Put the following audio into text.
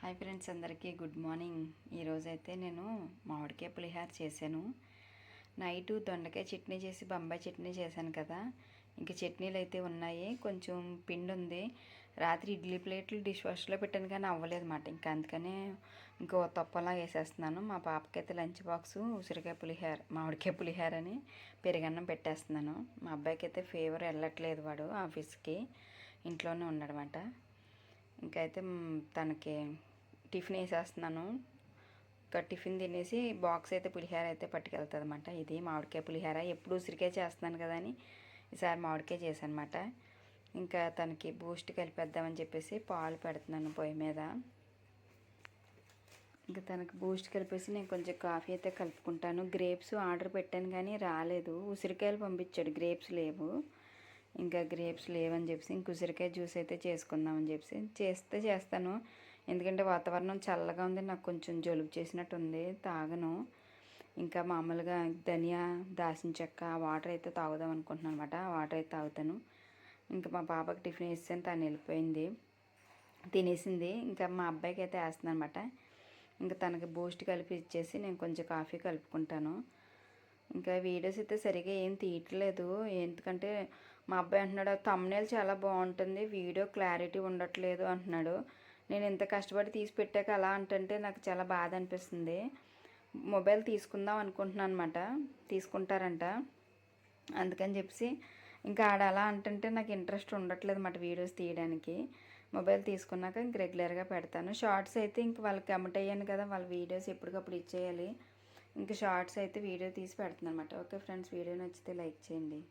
Hi friends, అందరికీ good morning. ఈరోజైతే నేను మామిడికాయ పులిహార చేశాను. నైటు దొండకాయ చట్నీ చేసి బొంబాయి చట్నీ చేశాను కదా, ఇంక చట్నీలు అయితే ఉన్నాయి. కొంచెం పిండి ఉంది. రాత్రి ఇడ్లీ ప్లేట్లు డిష్ వాష్లో పెట్టాను కానీ అవ్వలేదు అన్నమాట. ఇంకా అందుకనే ఇంకో తొప్పలా వేసేస్తున్నాను. మా పాపకైతే లంచ్ బాక్స్ ఉసిరికాయ పులిహార, మామిడికాయ పులిహార అని పెరుగన్నం పెట్టేస్తున్నాను. మా అబ్బాయికి అయితే ఫీవర్ వెళ్ళట్లేదు, వాడు ఆఫీస్కి ఇంట్లోనే ఉన్నాడనమాట. ఇంకైతే తనకి టిఫిన్ వేసేస్తున్నాను. ఇంకా టిఫిన్ తినేసి బాక్స్ అయితే పులిహార అయితే పట్టుకెళ్తుంది అనమాట. ఇది మామిడికాయ పులిహార. ఎప్పుడు ఉసిరికాయ చేస్తున్నాను కదా అని ఈసారి మామిడికాయ చేశాను అనమాట. ఇంకా తనకి బూస్ట్ కలిపేద్దామని చెప్పేసి పాలు పెడుతున్నాను పొయ్యి మీద. ఇంకా తనకి బూస్ట్ కలిపేసి నేను కొంచెం కాఫీ అయితే కలుపుకుంటాను. గ్రేప్స్ ఆర్డర్ పెట్టాను కానీ రాలేదు. ఉసిరికాయలు పంపించాడు, గ్రేప్స్ లేవు. ఇంకా గ్రేప్స్ లేవని చెప్పేసి ఇంక ఉసిరికాయ జ్యూస్ అయితే చేసుకుందామని చెప్పేసి చేస్తాను. ఎందుకంటే వాతావరణం చల్లగా ఉంది, నాకు కొంచెం జలుబు చేసినట్టు ఉంది, తాగను. ఇంకా మామూలుగా ధనియా, దాల్చిన చెక్క వాటర్ అయితే తాగుదాం అనుకుంటున్నాను అనమాట. వాటర్ అయితే తాగుతాను. ఇంకా మా పాపకి టిఫిన్ వేసాను, తను వెళ్ళిపోయింది, తినేసింది. ఇంకా మా అబ్బాయికి అయితే వేస్తున్నాను అనమాట. ఇంకా తనకి బూస్ట్ కలిపి ఇచ్చేసి నేను కొంచెం కాఫీ కలుపుకుంటాను. ఇంకా వీడియోస్ అయితే సరిగా ఏం తీయట్లేదు, ఎందుకంటే మా అబ్బాయి అంటున్నాడు థంబ్నెయిల్ చాలా బాగుంటుంది, వీడియో క్లారిటీ ఉండట్లేదు అంటున్నాడు. నేను ఇంత కష్టపడి తీసి పెట్టాక అలా అంటుంటే నాకు చాలా బాధ అనిపిస్తుంది. మొబైల్ తీసుకుందాం అనుకుంటున్నాను అనమాట, తీసుకుంటారంట. అందుకని చెప్పి ఇంకా ఆడ అలా అంటుంటే నాకు ఇంట్రెస్ట్ ఉండట్లేదు అన్నమాట వీడియోస్ తీయడానికి. మొబైల్ తీసుకున్నాక ఇంక రెగ్యులర్గా పెడతాను. షార్ట్స్ అయితే ఇంక వాళ్ళకి కమిట్ అయ్యాను కదా, వాళ్ళ వీడియోస్ ఎప్పటికప్పుడు ఇచ్చేయాలి. ఇంకా షార్ట్స్ అయితే వీడియో తీసి పెడుతున్నాను అనమాట. ఓకే ఫ్రెండ్స్, వీడియో నచ్చితే లైక్ చేయండి.